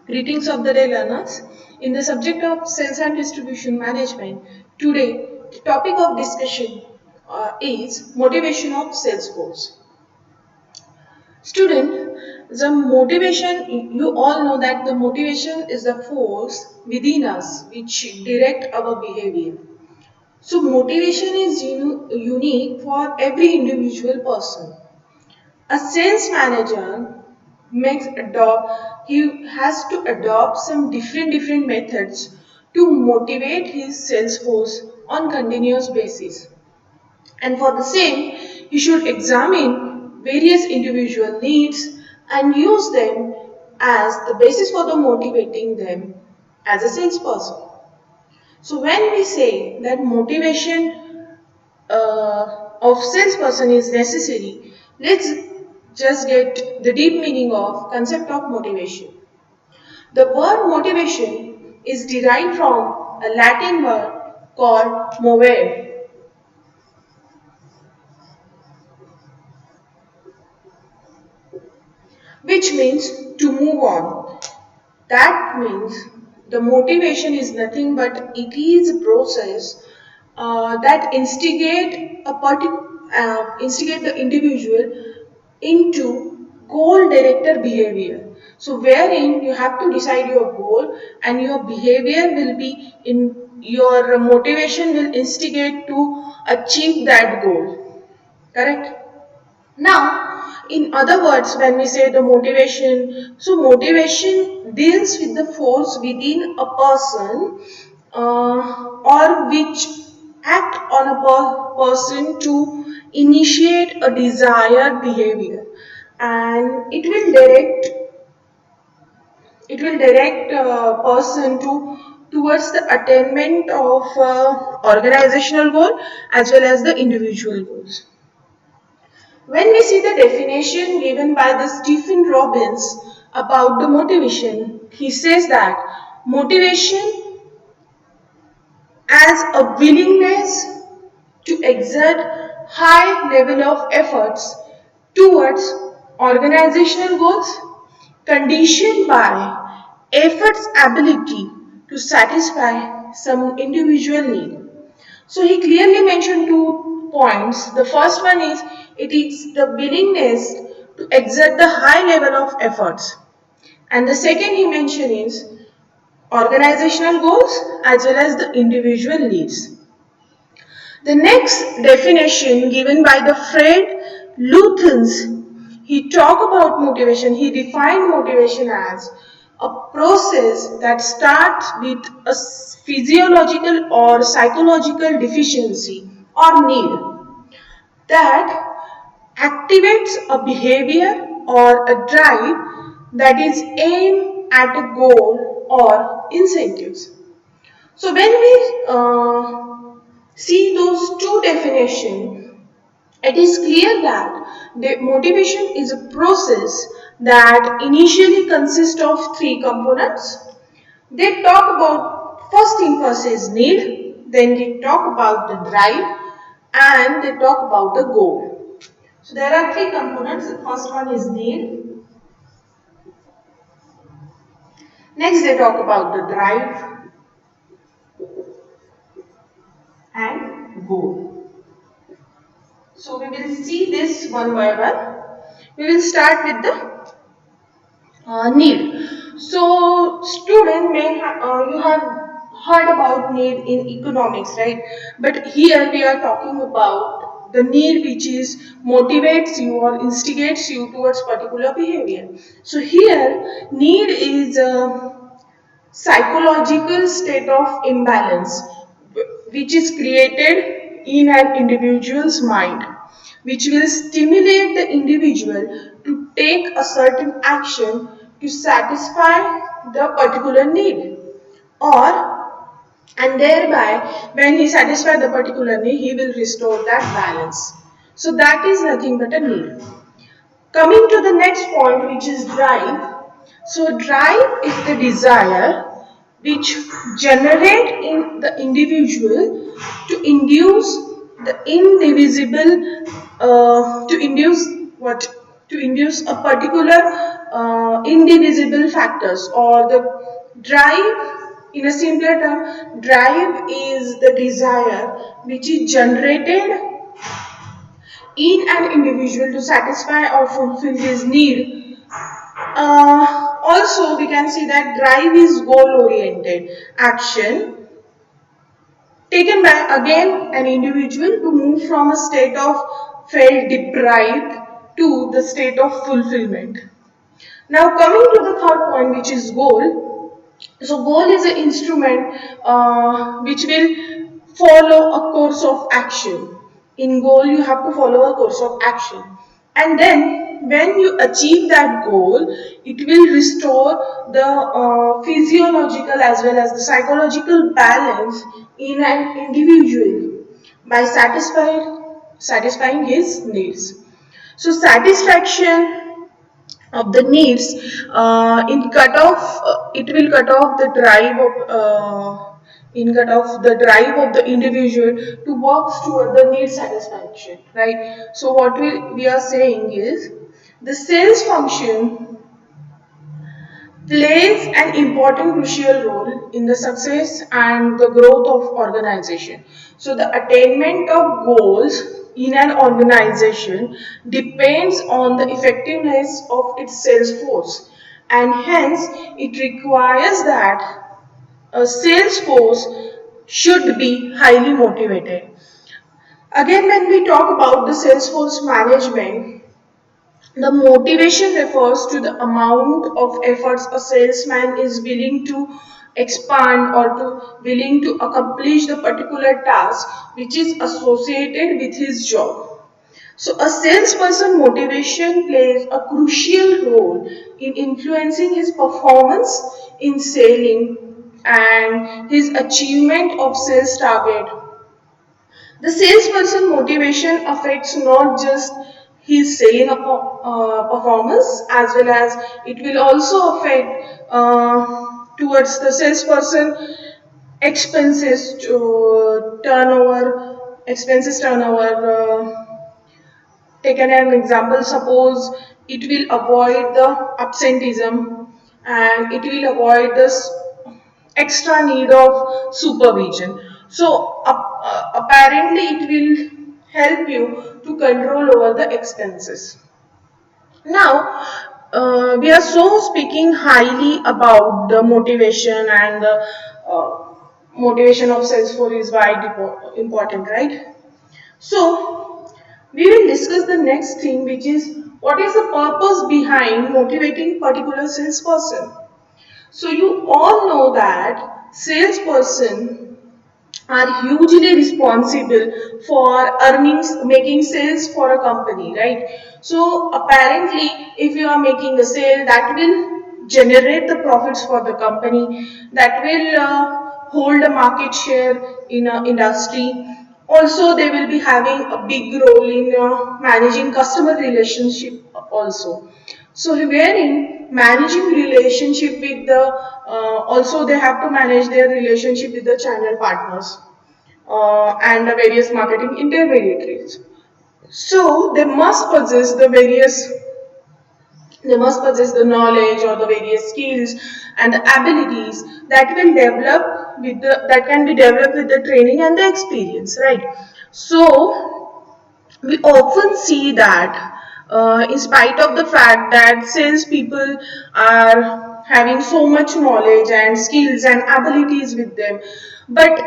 Greetings of the day, learners. In the subject of sales and distribution management, today the topic of discussion is motivation of sales goals. Student, the motivation, you all know that the motivation is the force within us which direct our behavior. So motivation is unique for every individual person. A sales manager he has to adopt some different methods to motivate his sales force on continuous basis. And for the same, he should examine various individual needs and use them as the basis for the motivating them as a salesperson. So when we say that motivation of salesperson is necessary, let's just get the deep meaning of concept of motivation. The word motivation is derived from a Latin word called movere, which means to move on. That means the motivation is nothing but it is a process that instigate the individual into goal directed behavior. So wherein you have to decide your goal and your behavior will be in your motivation will instigate to achieve that goal. Correct? Now, in other words, when we say the motivation, so motivation deals with the force within a person or which act on a person to initiate a desired behavior, and it will direct a person towards the attainment of organizational goal as well as the individual goals. When we see the definition given by the Stephen Robbins about the motivation, he says that motivation as a willingness to exert high level of efforts towards organizational goals conditioned by effort's ability to satisfy some individual need. So he clearly mentioned 2 points. The first one is it is the willingness to exert the high level of efforts. And the second he mentioned is organizational goals as well as the individual needs. The next definition given by the Fred Luthans, he talked about motivation. He defined motivation as a process that starts with a physiological or psychological deficiency or need that activates a behavior or a drive that is aimed at a goal or incentives. So when we see those two definitions, it is clear that the motivation is a process that initially consists of 3 components. They talk about first is need, then they talk about the drive, and they talk about the goal. So there are 3 components. The first one is need. Next they talk about the drive and goal. So we will see this one by one. We will start with the need. So student you have heard about need in economics, right? But here we are talking about the need which is motivates you or instigates you towards particular behavior. So here need is a psychological state of imbalance which is created in an individual's mind, which will stimulate the individual to take a certain action to satisfy the particular need, or and thereby when he satisfies the particular need he will restore that balance. So that is nothing but a need. Coming to the next point, which is drive. So drive is the desire which generate in the individual to induce the indivisible to induce what to induce a particular indivisible factors, or the drive. In a simpler term, drive is the desire which is generated in an individual to satisfy or fulfill his need. Also, we can see that drive is goal-oriented action taken by again an individual to move from a state of felt deprived to the state of fulfillment. Now, coming to the third point, which is goal. So, goal is an instrument which will follow a course of action. In goal, you have to follow a course of action, and then when you achieve that goal, it will restore the physiological as well as the psychological balance in an individual by satisfying his needs. So, satisfaction of the needs it will cut off the drive of the individual to work toward the need satisfaction, right? So what we are saying is the sales function plays an important crucial role in the success and the growth of organization. So the attainment of goals in an organization depends on the effectiveness of its sales force, and hence it requires that a sales force should be highly motivated. Again, when we talk about the sales force management, the motivation refers to the amount of efforts a salesman is willing to expand or to willing to accomplish the particular task which is associated with his job. So a salesperson motivation plays a crucial role in influencing his performance in selling and his achievement of sales target. The salesperson motivation affects not just his selling performance, as well as it will also affect towards the salesperson expenses to turnover. Taken an example, suppose it will avoid the absenteeism and it will avoid this extra need of supervision. So apparently it will help you to control over the expenses. Now, we are so speaking highly about the motivation, and the motivation of Salesforce is why important, right? So, we will discuss the next thing, which is what is the purpose behind motivating particular salesperson. So, you all know that salesperson are hugely responsible for making sales for a company, right? So apparently, if you are making a sale, that will generate the profits for the company, that will hold a market share in an industry. Also, they will be having a big role in managing customer relationship also. So wherein managing relationship with the also they have to manage their relationship with the channel partners and the various marketing intermediaries. So they must possess the knowledge or the various skills and the abilities that can be developed with the training and the experience, right? So we often see that in spite of the fact that salespeople are having so much knowledge and skills and abilities with them, but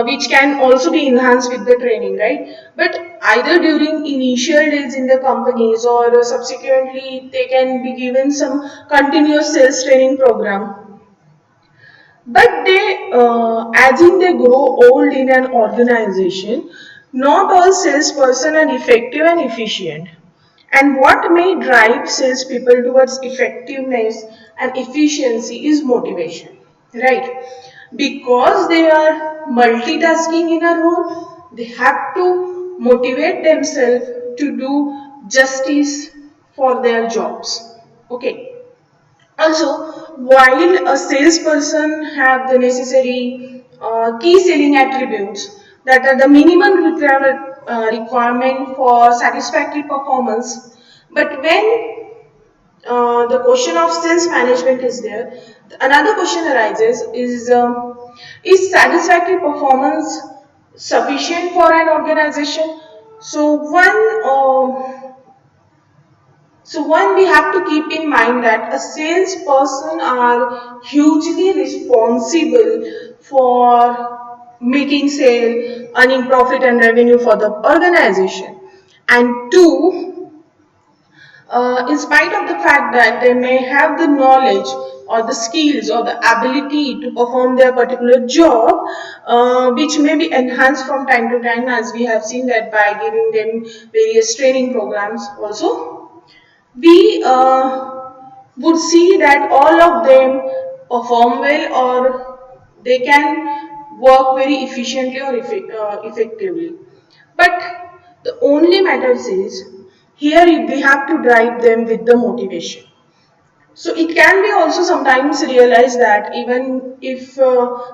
which can also be enhanced with the training, right? But either during initial days in the companies or subsequently they can be given some continuous sales training program, but as in they grow old in an organization, not all salesperson are effective and efficient. And what may drive salespeople towards effectiveness and efficiency is motivation, right? Because they are multitasking in a role, they have to motivate themselves to do justice for their jobs. Okay. Also, while a salesperson have the necessary key selling attributes that are the minimum requirement for satisfactory performance, but when the question of sales management is there. Another question arises is satisfactory performance sufficient for an organization? So one we have to keep in mind that a salesperson are hugely responsible for making sale, earning profit and revenue for the organization. And two, in spite of the fact that they may have the knowledge or the skills or the ability to perform their particular job, which may be enhanced from time to time, as we have seen that by giving them various training programs also, we would see that all of them perform well, or they can work very efficiently or effectively. But the only matters is here we have to drive them with the motivation. So it can be also sometimes realized that even if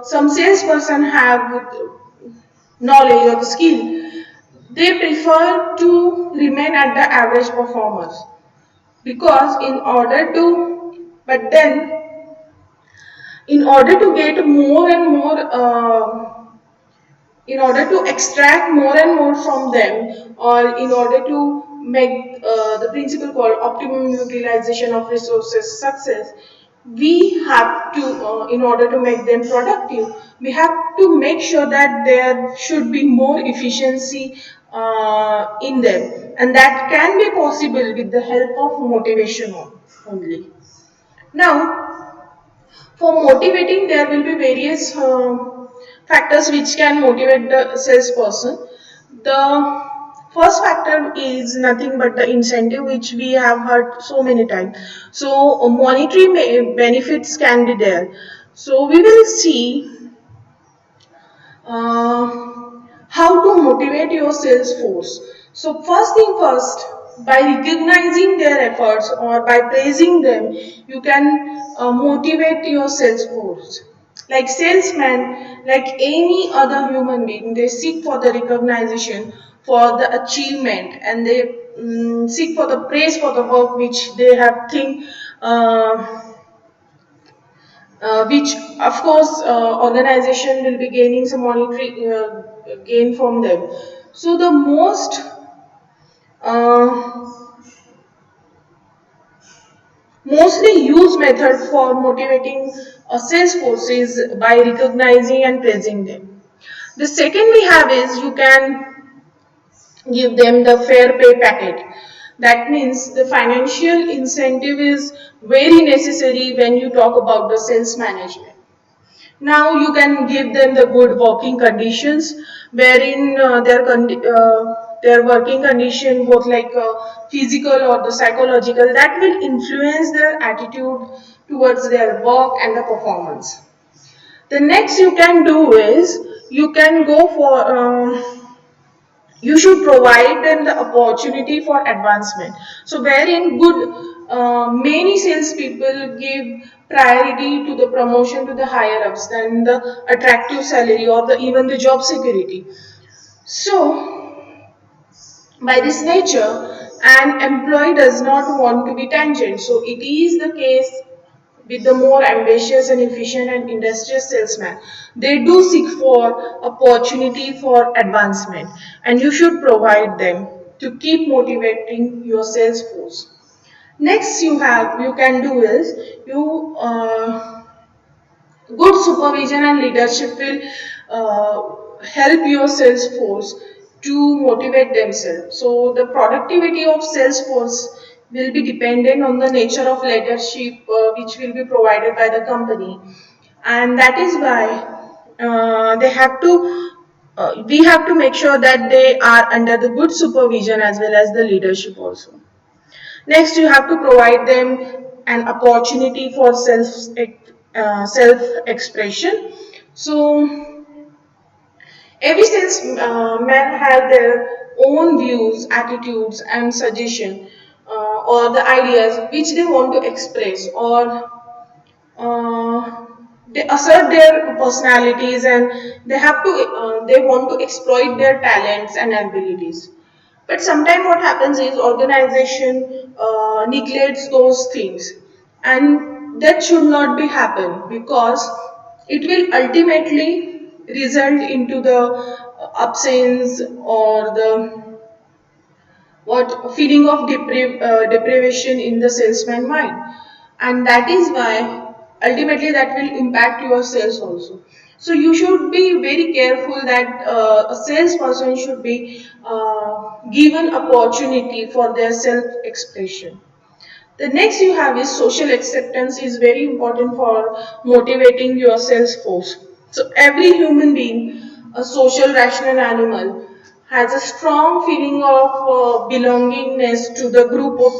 some salesperson have knowledge or the skill, they prefer to remain at the average performers, because but then in order to get more and more in order to extract more and more from them, or in order to make the principle called optimum utilization of resources success, we have to in order to make them productive, we have to make sure that there should be more efficiency in them, and that can be possible with the help of motivation only. Now, for motivating, there will be various factors which can motivate the salesperson. The first factor is nothing but the incentive, which we have heard so many times. So, monetary benefits can be there. So, we will see how to motivate your sales force. So first thing first, by recognizing their efforts or by praising them, you can motivate your sales force. Like salesmen, like any other human being, they seek for the recognition, for the achievement, and they seek for the praise for the work which they have think which of course organization will be gaining some monetary gain from them. So the uh, mostly used method for motivating a sales force is by recognizing and praising them. The second we have is you can give them the fair pay packet. That means the financial incentive is very necessary when you talk about the sales management. Now you can give them the good working conditions, wherein their working condition, both like physical or the psychological, that will influence their attitude towards their work and the performance. The next you can do is you can go for you should provide them the opportunity for advancement. So wherein many salespeople give priority to the promotion to the higher ups than the attractive salary or even the job security. So by this nature, an employee does not want to be tangent. So it is the case with the more ambitious and efficient and industrious salesman. They do seek for opportunity for advancement, and you should provide them to keep motivating your sales force. Next, you can do is you good supervision and leadership will help your sales force to motivate themselves. So the productivity of sales force will be dependent on the nature of leadership which will be provided by the company, and that is why we have to make sure that they are under the good supervision as well as the leadership also. Next, you have to provide them an opportunity for self expression. So every salesman have their own views, attitudes, and suggestion or the ideas which they want to express, or uh, they assert their personalities, and they want to exploit their talents and abilities. But sometimes what happens is organization neglects those things, and that should not be happen, because it will ultimately result into the absence or the what feeling of deprivation in the salesman mind, and that is why ultimately that will impact your sales also. So you should be very careful that a salesperson should be given opportunity for their self expression. The next you have is social acceptance is very important for motivating your sales force. So every human being, a social rational animal, has a strong feeling of belongingness to the group of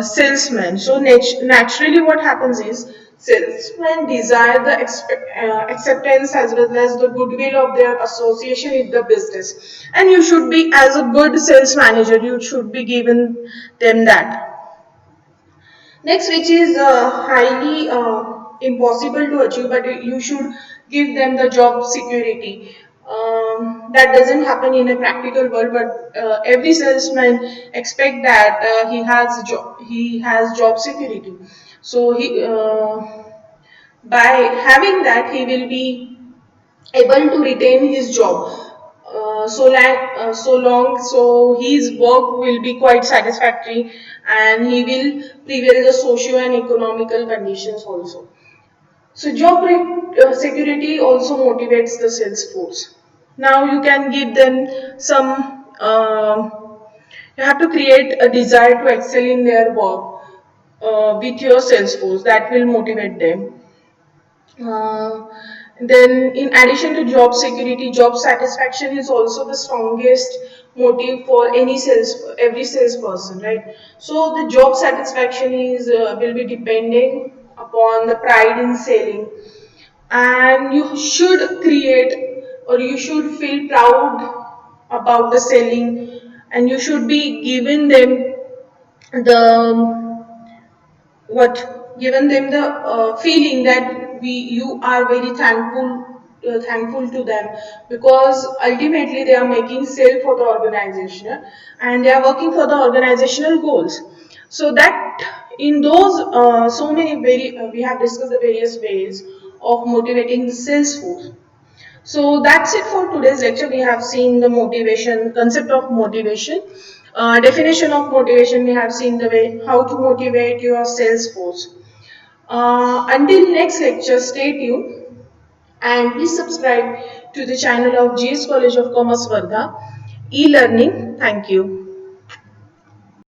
salesmen. So naturally what happens is salesmen desire the acceptance as well as the goodwill of their association with the business. And you should be, as a good sales manager, you should be given them that. Next, which is highly impossible to achieve, but you should give them the job security. That doesn't happen in a practical world, but every salesman expect that he has job security. So by having that, he will be able to retain his job so long, so his work will be quite satisfactory, and he will prevail the socio and economical conditions also. So job security also motivates the sales force. Now you can give them some you have to create a desire to excel in their work with your sales force, that will motivate them. uh, then, in addition to job security, job satisfaction is also the strongest motive for every salesperson, right? So, the job satisfaction is will be depending upon the pride in selling, and you should create or you should feel proud about the selling, and you should be giving them the what given them the feeling that you are very thankful to them, because ultimately they are making sale for the organization and they are working for the organizational goals. So that in those so many very we have discussed the various ways of motivating the sales force. So that's it for today's lecture. We have seen the motivation, concept of motivation, definition of motivation. We have seen the way how to motivate your sales force. Until next lecture, stay tuned and please subscribe to the channel of GS College of Commerce Varga e-learning. Thank you.